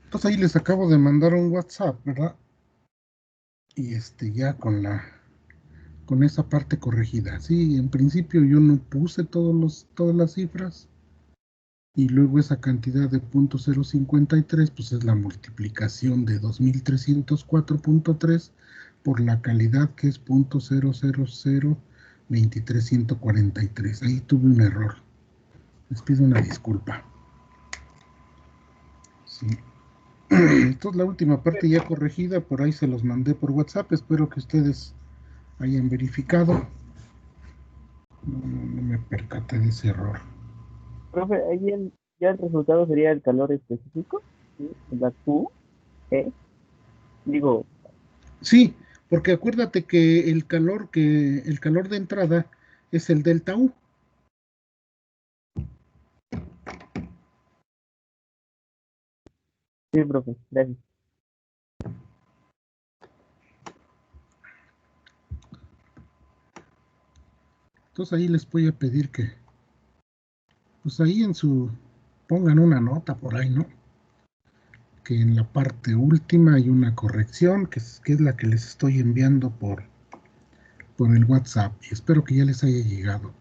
Entonces ahí les acabo de mandar un WhatsApp, ¿verdad? Y ya con esa parte corregida. Sí, en principio yo no puse todas las cifras. Y luego esa cantidad de 0.053, pues es la multiplicación de 2304.3 por la calidad que es 0.00023143. Ahí tuve un error. Les pido una disculpa. Sí. Entonces la última parte ya corregida, por ahí se los mandé por WhatsApp. Espero que ustedes hayan verificado. No me percaté de ese error. Profe, ahí ya el resultado sería el calor específico, ¿sí? La Q, E, digo, Sí, porque acuérdate que el calor de entrada es el delta U. sí, profe, gracias. Entonces ahí les voy a pedir que, pues ahí pongan una nota por ahí, ¿no? Que en la parte última hay una corrección, que es la que les estoy enviando por el WhatsApp. Y espero que ya les haya llegado.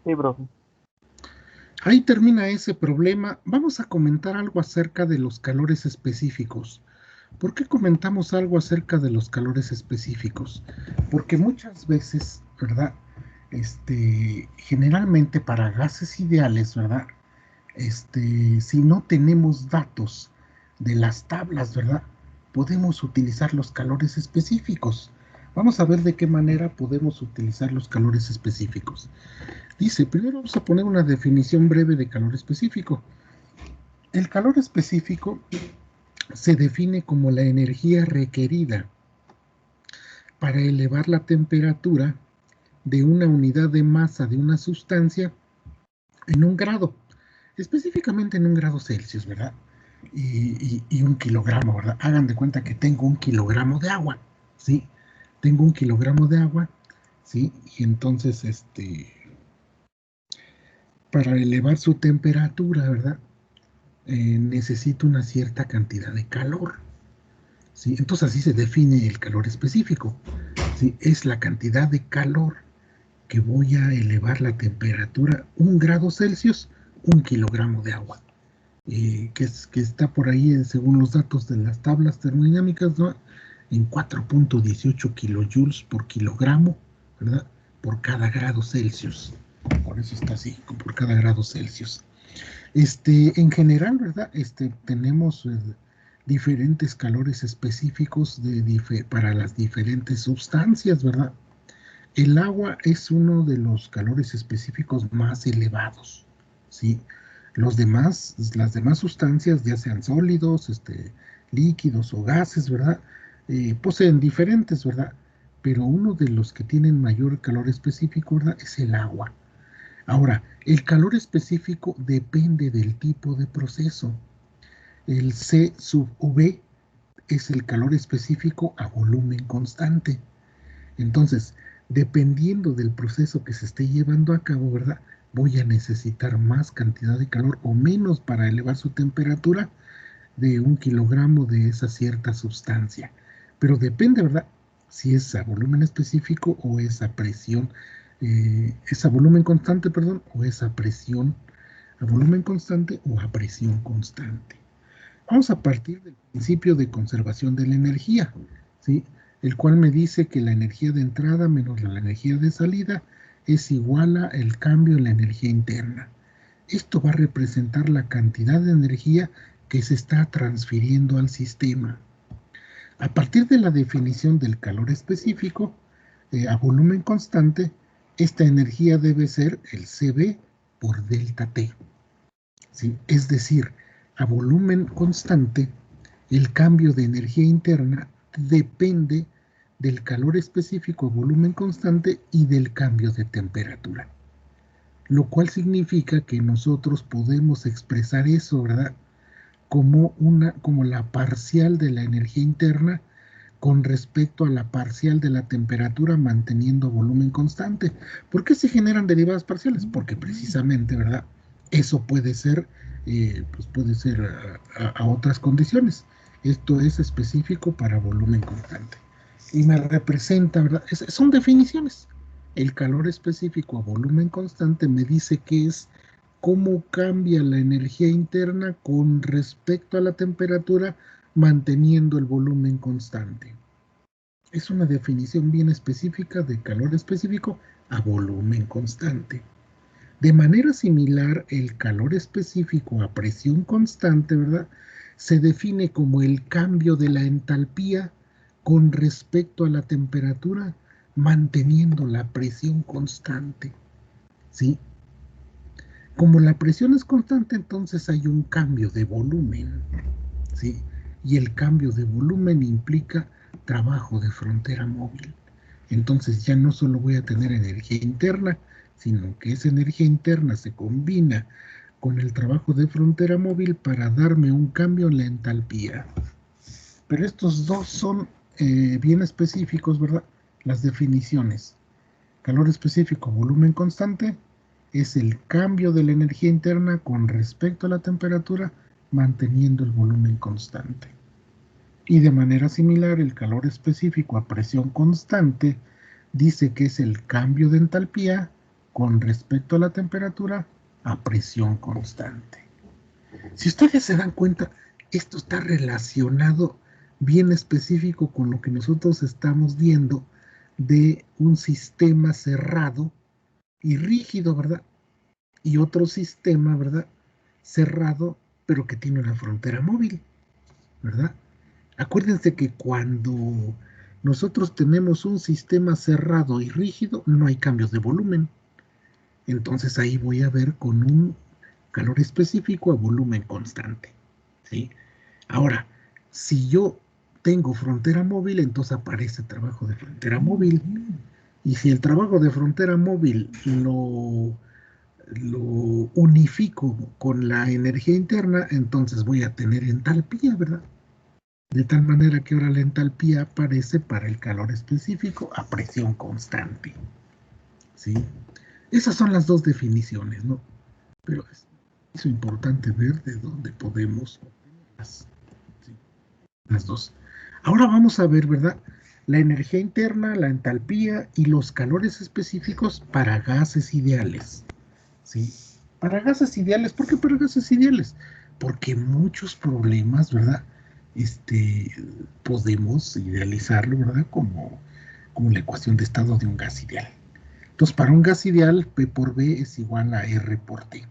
Sí, profe. Ahí termina ese problema. Vamos a comentar algo acerca de los calores específicos. ¿Por qué comentamos algo acerca de los calores específicos? Porque muchas veces, ¿verdad? Generalmente para gases ideales, ¿verdad? Si no tenemos datos de las tablas, ¿verdad? Podemos utilizar los calores específicos. Vamos a ver de qué manera podemos utilizar los calores específicos. Dice, primero vamos a poner una definición breve de calor específico. El calor específico se define como la energía requerida para elevar la temperatura de una unidad de masa de una sustancia en un grado, específicamente en 1°C, ¿verdad? Y 1 kilogramo, ¿verdad? Hagan de cuenta que tengo 1 kilogramo de agua, ¿sí? Tengo 1 kilogramo de agua, ¿sí? Y entonces, para elevar su temperatura, ¿verdad? Necesito una cierta cantidad de calor, ¿sí? Entonces así se define el calor específico, ¿sí? Es la cantidad de calor que voy a elevar la temperatura 1°C, 1 kilogramo de agua. que está por ahí, según los datos de las tablas termodinámicas, ¿no? En 4.18 kilojoules por kilogramo, ¿verdad? Por cada grado Celsius. Por eso está así, por cada grado Celsius. En general, ¿verdad? Tenemos diferentes calores específicos para las diferentes sustancias, ¿verdad? El agua es uno de los calores específicos más elevados, ¿sí? Las demás sustancias, ya sean sólidos, líquidos o gases, ¿verdad? Poseen diferentes, ¿verdad? Pero uno de los que tienen mayor calor específico, ¿verdad? Es el agua. Ahora, el calor específico depende del tipo de proceso. El C sub V es el calor específico a volumen constante. Entonces, dependiendo del proceso que se esté llevando a cabo, ¿verdad? Voy a necesitar más cantidad de calor o menos para elevar su temperatura de 1 kilogramo de esa cierta sustancia. Pero depende, ¿verdad? Si es a volumen específico o es a presión, es a volumen constante, perdón, o es a presión, a volumen constante o a presión constante. Vamos a partir del principio de conservación de la energía, ¿sí? El cual me dice que la energía de entrada menos la energía de salida es igual a el cambio en la energía interna. Esto va a representar la cantidad de energía que se está transfiriendo al sistema. A partir de la definición del calor específico, a volumen constante, esta energía debe ser el CB por delta T, ¿sí? Es decir, a volumen constante, el cambio de energía interna depende del calor específico a volumen constante y del cambio de temperatura. Lo cual significa que nosotros podemos expresar eso, ¿verdad? Como la parcial de la energía interna con respecto a la parcial de la temperatura manteniendo volumen constante. ¿Por qué se generan derivadas parciales? Porque precisamente, ¿verdad? Eso puede ser, a otras condiciones. Esto es específico para volumen constante. Y me representa, ¿verdad? Son definiciones. El calor específico a volumen constante me dice que es cómo cambia la energía interna con respecto a la temperatura manteniendo el volumen constante. Es una definición bien específica de calor específico a volumen constante. De manera similar, el calor específico a presión constante, ¿verdad? Se define como el cambio de la entalpía con respecto a la temperatura, manteniendo la presión constante, ¿sí? Como la presión es constante, entonces hay un cambio de volumen, ¿sí? Y el cambio de volumen implica trabajo de frontera móvil. Entonces ya no solo voy a tener energía interna, sino que esa energía interna se combina con el trabajo de frontera móvil para darme un cambio en la entalpía. Pero estos dos son bien específicos, ¿verdad? Las definiciones. Calor específico, volumen constante, es el cambio de la energía interna con respecto a la temperatura, manteniendo el volumen constante. Y de manera similar, el calor específico a presión constante dice que es el cambio de entalpía con respecto a la temperatura a presión constante. Si ustedes se dan cuenta, esto está relacionado bien específico con lo que nosotros estamos viendo de un sistema cerrado y rígido, ¿verdad? Y otro sistema, ¿verdad? Cerrado, pero que tiene una frontera móvil, ¿verdad? Acuérdense que cuando nosotros tenemos un sistema cerrado y rígido, no hay cambios de volumen. Entonces ahí voy a ver con un calor específico a volumen constante, ¿sí? Ahora, si yo tengo frontera móvil, entonces aparece trabajo de frontera móvil. Y si el trabajo de frontera móvil lo unifico con la energía interna, entonces voy a tener entalpía, ¿verdad? De tal manera que ahora la entalpía aparece para el calor específico a presión constante, ¿sí? Esas son las dos definiciones, ¿no? Pero es importante ver de dónde podemos las dos. Ahora vamos a ver, ¿verdad? La energía interna, la entalpía y los calores específicos para gases ideales, ¿sí? Para gases ideales, ¿por qué para gases ideales? porque muchos problemas, ¿verdad? Podemos idealizarlo, ¿verdad? Como la ecuación de estado de un gas ideal. Entonces, para un gas ideal, P por B es igual a R por T.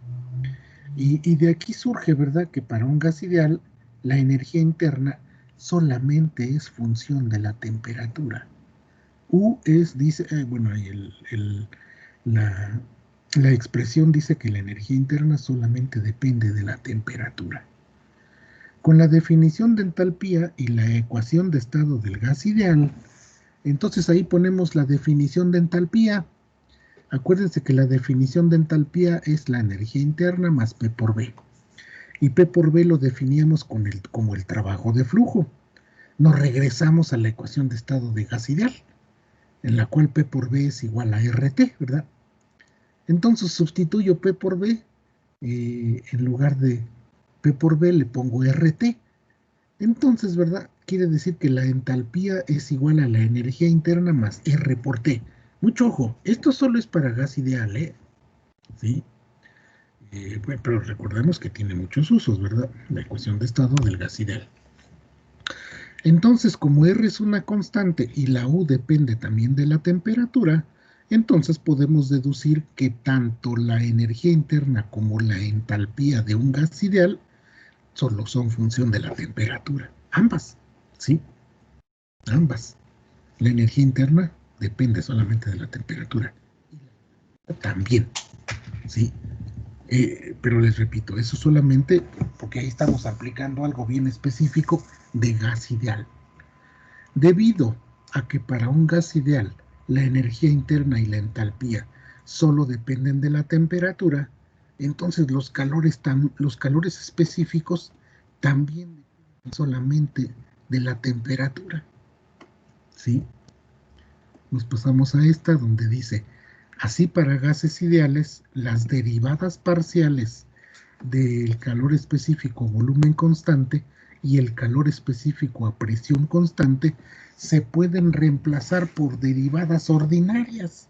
Y de aquí surge, ¿verdad? Que para un gas ideal, la energía interna solamente es función de la temperatura. U es, dice, bueno, ahí la expresión dice que la energía interna solamente depende de la temperatura. Con la definición de entalpía y la ecuación de estado del gas ideal, entonces ahí ponemos la definición de entalpía. Acuérdense que la definición de entalpía es la energía interna más P por B. Y P por B lo definíamos como el trabajo de flujo. Nos regresamos a la ecuación de estado de gas ideal, en la cual P por B es igual a RT, ¿verdad? Entonces sustituyo P por B, en lugar de P por B le pongo RT. Entonces, ¿verdad? Quiere decir que la entalpía es igual a la energía interna más R por T. Mucho ojo, esto solo es para gas ideal, ¿eh? ¿Sí? Bueno, pero recordemos que tiene muchos usos, ¿verdad? La ecuación de estado del gas ideal. Entonces, como R es una constante y la U depende también de la temperatura, entonces podemos deducir que tanto la energía interna como la entalpía de un gas ideal solo son función de la temperatura. Ambas, ¿sí? Ambas. La energía interna depende solamente de la temperatura. También, ¿sí? Pero les repito, eso solamente porque ahí estamos aplicando algo bien específico de gas ideal. Debido a que para un gas ideal la energía interna y la entalpía solo dependen de la temperatura, entonces los calores específicos también dependen solamente de la temperatura. ¿Sí? Nos pasamos a esta donde dice, así para gases ideales, las derivadas parciales del calor específico a volumen constante y el calor específico a presión constante se pueden reemplazar por derivadas ordinarias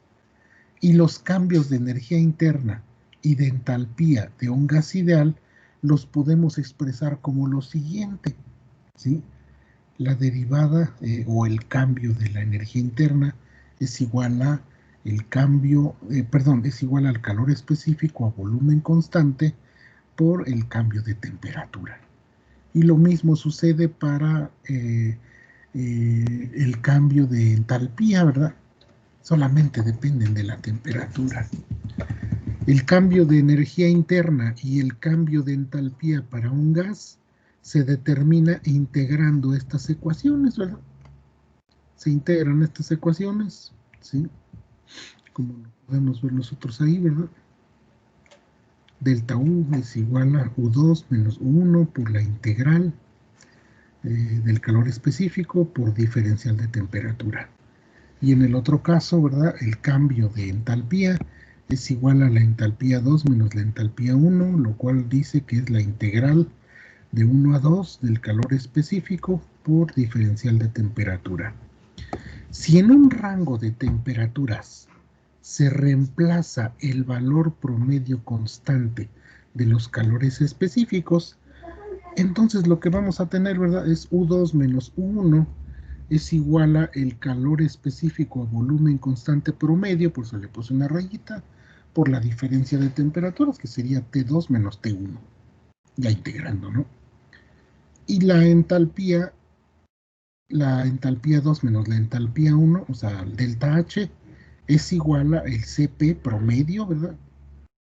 y los cambios de energía interna y de entalpía de un gas ideal los podemos expresar como lo siguiente, ¿sí? La derivada o el cambio de la energía interna es igual a es igual al calor específico a volumen constante por el cambio de temperatura. Y lo mismo sucede para el cambio de entalpía, ¿verdad? Solamente dependen de la temperatura. El cambio de energía interna y el cambio de entalpía para un gas se determina integrando estas ecuaciones, ¿verdad? Se integran estas ecuaciones, ¿sí? Como lo podemos ver nosotros ahí, ¿verdad? Delta U es igual a U2 menos U1 por la integral del calor específico por diferencial de temperatura. Y en el otro caso, ¿verdad? El cambio de entalpía es igual a la entalpía 2 menos la entalpía 1, lo cual dice que es la integral de 1 a 2 del calor específico por diferencial de temperatura. Si en un rango de temperaturas se reemplaza el valor promedio constante de los calores específicos, entonces lo que vamos a tener, ¿verdad? Es U2 menos U1 es igual a el calor específico a volumen constante promedio, por eso le puse una rayita, por la diferencia de temperaturas, que sería T2 menos T1, ya integrando, ¿no? Y la entalpía 2 menos la entalpía 1, o sea, el delta H, es igual a el Cp promedio, ¿verdad?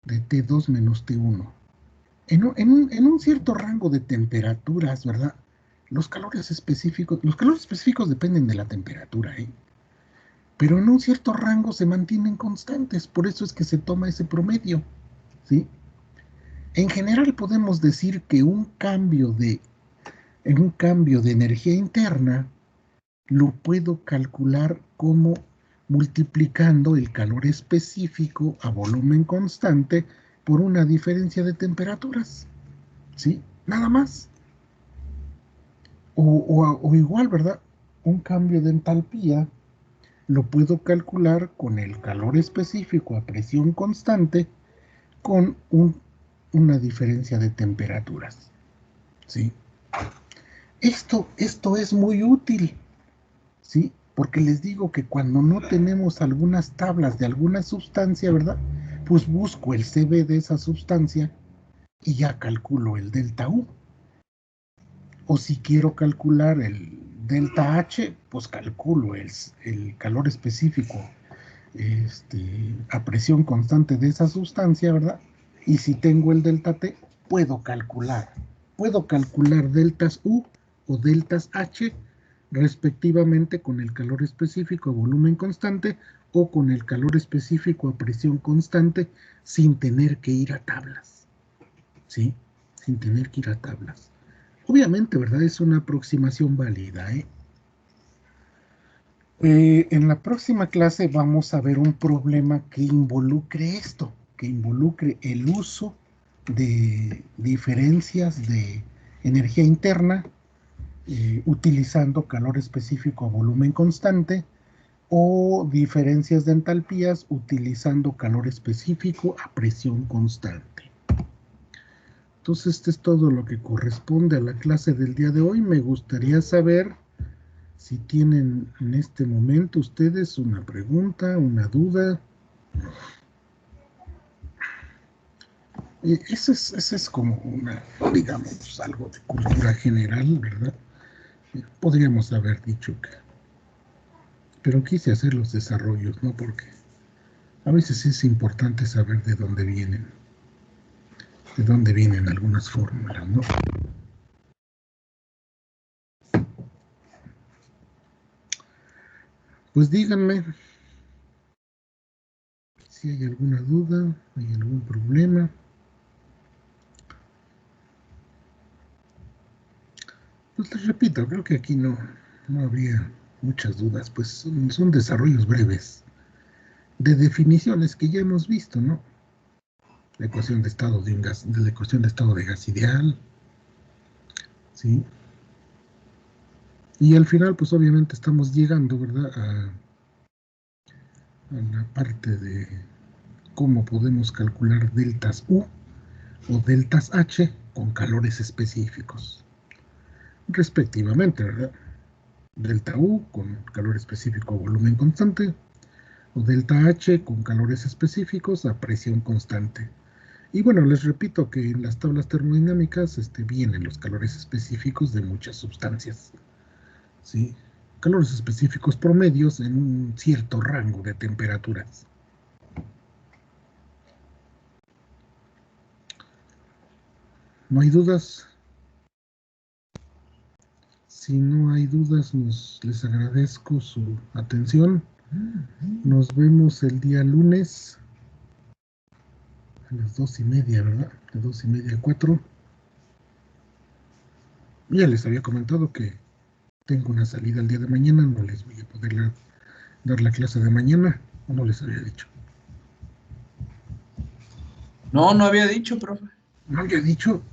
De T2 menos T1. En un cierto rango de temperaturas, ¿verdad? Los calores específicos dependen de la temperatura, ¿eh? Pero en un cierto rango se mantienen constantes, por eso es que se toma ese promedio, ¿sí? En general podemos decir que en un cambio de energía interna lo puedo calcular como multiplicando el calor específico a volumen constante por una diferencia de temperaturas, ¿sí? Nada más. O igual, ¿verdad? Un cambio de entalpía lo puedo calcular con el calor específico a presión constante con una diferencia de temperaturas. ¿sí? Esto es muy útil, ¿sí? Porque les digo que cuando no tenemos algunas tablas de alguna sustancia, ¿verdad? Pues busco el CB de esa sustancia y ya calculo el delta U. O si quiero calcular el delta H, pues calculo el calor específico a presión constante de esa sustancia, ¿verdad? Y si tengo el delta T, puedo calcular deltas U o deltas H respectivamente con el calor específico a volumen constante o con el calor específico a presión constante sin tener que ir a tablas, ¿sí? Sin tener que ir a tablas. Obviamente, ¿verdad? Es una aproximación válida, ¿eh? En la próxima clase vamos a ver un problema que involucre esto, que involucre el uso de diferencias de energía interna utilizando calor específico a volumen constante o diferencias de entalpías utilizando calor específico a presión constante. Entonces, esto es todo lo que corresponde a la clase del día de hoy. Me gustaría saber si tienen en este momento ustedes una pregunta, una duda. Eso es como una, digamos, algo de cultura general, ¿verdad? Podríamos haber dicho que, pero quise hacer los desarrollos, ¿no? Porque a veces es importante saber de dónde vienen algunas fórmulas, ¿no? Pues díganme si hay alguna duda, hay algún problema. Pues les repito, creo que aquí no habría muchas dudas, pues son desarrollos breves de definiciones que ya hemos visto, ¿no? La ecuación de estado de un gas, de la ecuación de estado de gas ideal, ¿sí? Y al final, pues obviamente estamos llegando, ¿verdad?, a la parte de cómo podemos calcular deltas U o deltas H con calores específicos, respectivamente, ¿verdad? Delta U con calor específico a volumen constante, o delta H con calores específicos a presión constante. Y bueno, les repito que en las tablas termodinámicas vienen los calores específicos de muchas sustancias, ¿sí? Calores específicos promedios en un cierto rango de temperaturas. ¿No hay dudas? Si no hay dudas, les agradezco su atención. Nos vemos el día lunes a las 2:30, ¿verdad? De 2:30 a 4. Ya les había comentado que tengo una salida el día de mañana, no les voy a poder dar la clase de mañana, o no les había dicho. No había dicho, profe. No había dicho.